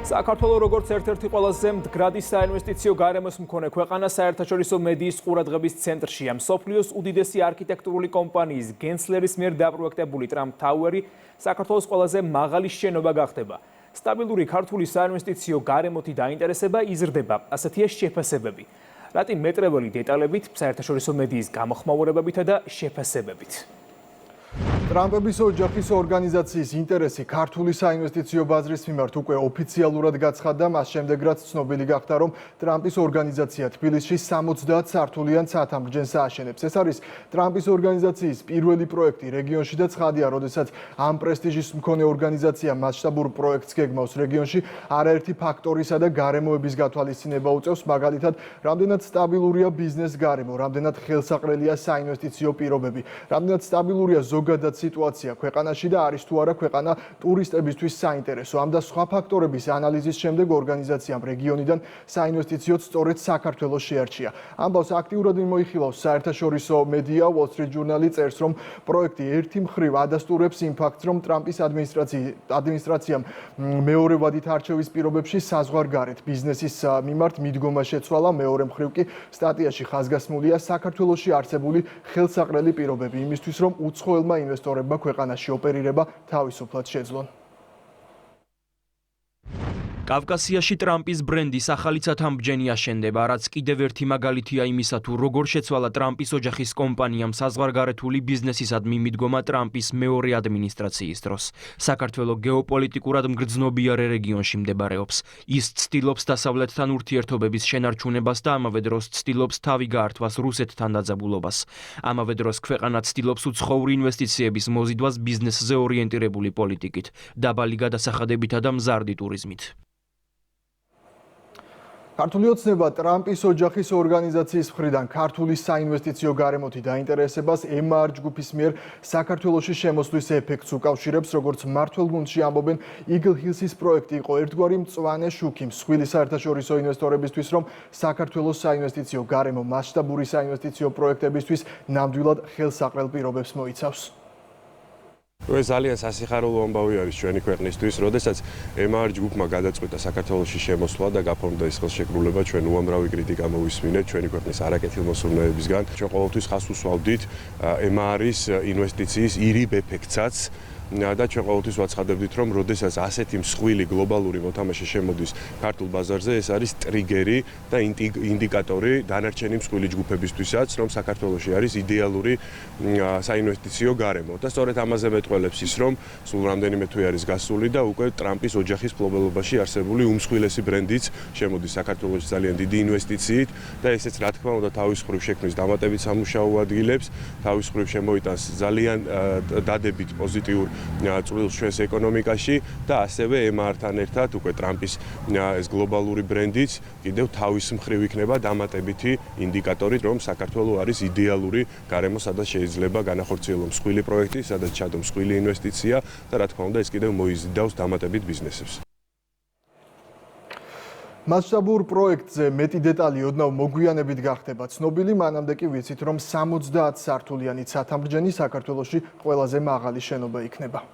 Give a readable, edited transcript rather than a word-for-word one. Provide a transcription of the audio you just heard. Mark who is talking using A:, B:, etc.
A: საქართველოს როგორც ერთ-ერთი ყველაზე მდგრადი საინვესტიციო გარემოს მქონე ქვეყანა საერთაშორისო მედიის ყურადღების ცენტრშია. მსოფლიოს უდიდესი არქიტექტურული კომპანიის გენსლერის მიერ დაპროექტებული ტრამპ თაუერი საქართველოს ყველაზე მაღალი შენობა გახდება. სტაბილური ქართული საინვესტიციო გარემოთი დაინტერესება იზრდება, ასეთია შეფასებები. რატი მეტრეველი დეტალებით, საერთაშორისო მედიის გამოხმაურებებითა და შეფასებებით.
B: ტრამპების ოჯახის ორგანიზაციის ინტერესი ქართული საინვესტიციო ბაზრის მიმართ უკვე ოფიციალურად გაცხადდა, მას შემდეგ რაც ცნობილი გახდა, რომ ტრამპის ორგანიზაცია თბილისში 70 სართულიან ცათამბჯენს ააშენებს. ეს არის ტრამპის ორგანიზაციის პირველი პროექტი რეგიონში და ცხადია, როდესაც ამ პრესტიჟის მქონე ორგანიზაცია მასშტაბურ პროექტს გეგმავს რეგიონში, არაერთი ფაქტორისა და გარემოების გათვალისწინება უწევს, მაგალითად, რამდენად სტაბილურია ბიზნეს გარემო, რამდენად ხელსაყრელია საინვესტიციო პირობები, რამდენად სტაბილურია ზოგადად სიტუაცია ქვეყანაში და არის თუ არა ქვეყანა ტურისტებისთვის საინტერესო. ამ და სხვა ფაქტორების ანალიზის შემდეგ ორგანიზაციამ რეგიონიდან საინვესტიციოდ სწორედ საქართველოს შეარჩია. ამბავს აქტიურად მიმოიხილავს საერთაშორისო მედია. Wall Street Journal წერს, რომ პროექტი ერთი მხრივ ადასტურებს იმ ფაქტს, რომ ტრამპის ადმინისტრაციამ მეორე ვადით არჩევის პირობებში საზღვარგარეთ ბიზნესის მიმართ მიდგომა შეცვალა. მეორე მხრივ კი სტატიაში ხაზგასმულია საქართველოში არსებული ხელსაყრელი პირობები იმისთვის, რომ უცხოელმა ინვესტორებმა ქვეყანაში ოპერირება თავისუფლად შეძლონ.
C: კავკასიაში ტრამპის ბრენდის ახალი ცათამბჯენი აშენდება, რაც კიდევ ერთი მაგალითია იმისა, თუ როგორ შეცვალა ტრამპის ოჯახის კომპანიამ საზღვარგარეთული ბიზნესისადმი მიდგომა ტრამპის მეორე ადმინისტრაციის დროს. საქართველოს გეოპოლიტიკურად მგრძნობიარე რეგიონში მდებარეობს. ის ცდილობს დასავლეთთან ურთიერთობების შენარჩუნებას და ამავე დროს ცდილობს თავი გაართვას რუსეთთან დაძაბულობას. ამავე დროს ქვეყანა ცდილობს უცხოური ინვესტიციების მოზიდვას ბიზნესზე ორიენტირებული პოლიტიკით, დაბალი გადასახადებითა და მზარდი ტურიზმით.
B: ქართული ოცნება ტრამპის ოჯახის ორგანიზაციის მხრიდან ქართული საინვესტიციო გარემოთი დაინტერესებას MR ჯგუფის მიერ საქართველოში შემოსვლის ეფექტს უკავშირებს, როგორც მმართველ გუნდში ამბობენ, Eagle Hills-ის პროექტი იყო ერთგვარი მწვანე შუქი მსხვილი საერთაშორისო ინვესტორებისთვის, რომ საქართველოს საინვესტიციო გარემო მასშტაბური საინვესტიციო პროექტებისთვის ნამდვილად ხელსაყრელ პირობებს მოიცავს.
D: ეს ძალიან სასიხარულო ამბავი არის ჩვენი ქვეყნისთვის, როდესაც MR ჯგუფმა გადაწყვიტა საქართველოში შემოსვლა და გაფორმდა ეს ხელშეკრულება, ჩვენ უამრავი კრიტიკა მოვისმინეთ ჩვენი ქვეყნის არაკეთილმოსურნეებისგან. ჩვენ ყოველთვის ხაზს უსვავდით MR-ის ინვესტიციის ირიბ ეფექტსაც და ჩვენ ყოველთვის ვაცხადებდით, რომ როდესაც ასეთი მსხვილი გლობალური მოთამაშე შემოდის ქართულ ბაზარზე, ეს არის ტრიგერი და ინდიკატორი დანარჩენი მსხვილი ჯგუფებისთვისაც, რომ საქართველოში არის იდეალური საინვესტიციო გარემო. და სწორედ ამაზე მეტყველებს ის, რომ სულ რამდენიმე თვე არის გასული და უკვე ტრამპის ოჯახის მფლობელობაში არსებული უმსხვილესი ბრენდიც შემოდის საქართველოში ძალიან დიდი ინვესტიციით და ესეც რა თქმა უნდა თავის მხრივ შექმნის დამატებით სამუშაო ადგილებს, თავის მხრივ შემოიტანს ძალიან დადებით პოზიტიურ წვრილს ჩვენს ეკონომიკაში და ასევე MR-თან ერთად უკვე ტრამპის ეს გლობალური ბრენდიც კიდევ თავის მხრივ იქნება დამატებითი ინდიკატორი, რომ საქართველოს არის იდეალური გარემო, სადაც შეიძლება განახორციელოს მსხვილი პროექტი, სადაც ჩადო მსხვილი ინვესტიცია და რა თქმა უნდა ეს კიდევ მოიზიდავს დამატებით ბიზნესებს.
B: მასშტაბურ პროექტზე მეტი დეტალი ოდნავ მოგვიანებით გახდება ცნობილი, მანამდე კი ვიცით, რომ 70 სართულიანი ცათამბჯენი საქართველოში ყველაზე მაღალი შენობა იქნება.